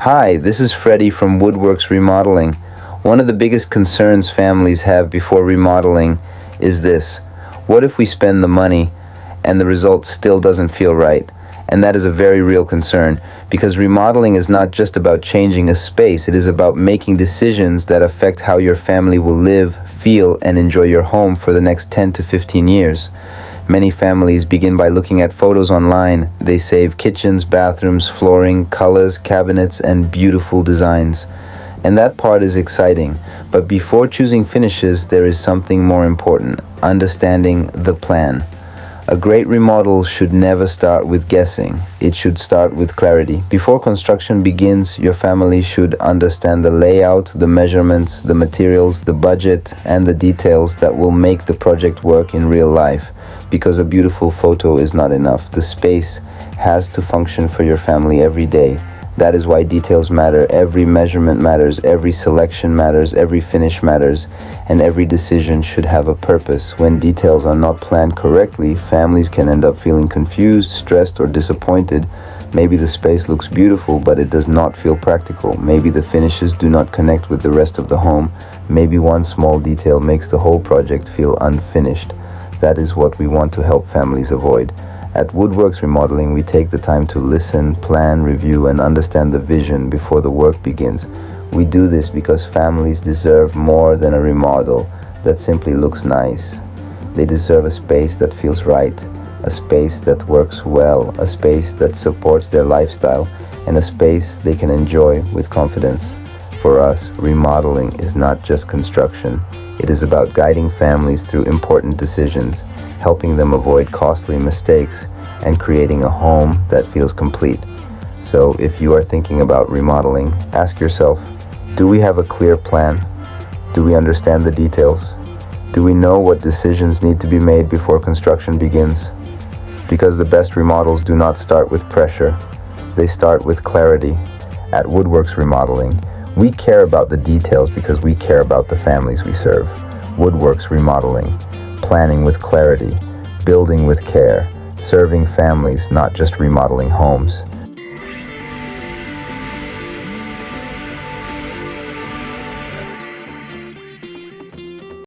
Hi, this is Freddie from Woodworks Remodeling. One of the biggest concerns families have before remodeling is this: what if we spend the money and the result still doesn't feel right? And that is a very real concern because remodeling is not just about changing a space, it is about making decisions that affect how your family will live, feel, and enjoy your home for the next 10 to 15 years. Many families begin by looking at photos online. They save kitchens, bathrooms, flooring, colors, cabinets, and beautiful designs. And that part is exciting. But before choosing finishes, there is something more important: understanding the plan. A great remodel should never start with guessing. It should start with clarity. Before construction begins, your family should understand the layout, the measurements, the materials, the budget, and the details that will make the project work in real life. Because a beautiful photo is not enough. The space has to function for your family every day. That is why details matter. Every measurement matters, every selection matters, every finish matters, and every decision should have a purpose. When details are not planned correctly, families can end up feeling confused, stressed, or disappointed. Maybe the space looks beautiful, but it does not feel practical. Maybe the finishes do not connect with the rest of the home. Maybe one small detail makes the whole project feel unfinished. That is what we want to help families avoid. At Woodworks Remodeling, we take the time to listen, plan, review, and understand the vision before the work begins. We do this because families deserve more than a remodel that simply looks nice. They deserve a space that feels right, a space that works well, a space that supports their lifestyle, and a space they can enjoy with confidence. For us, remodeling is not just construction. It is about guiding families through important decisions, helping them avoid costly mistakes, and creating a home that feels complete. So if you are thinking about remodeling, ask yourself, do we have a clear plan? Do we understand the details? Do we know what decisions need to be made before construction begins? Because the best remodels do not start with pressure. They start with clarity. At Woodworks Remodeling, we care about the details because we care about the families we serve. Woodworks Remodeling, planning with clarity, building with care, serving families, not just remodeling homes.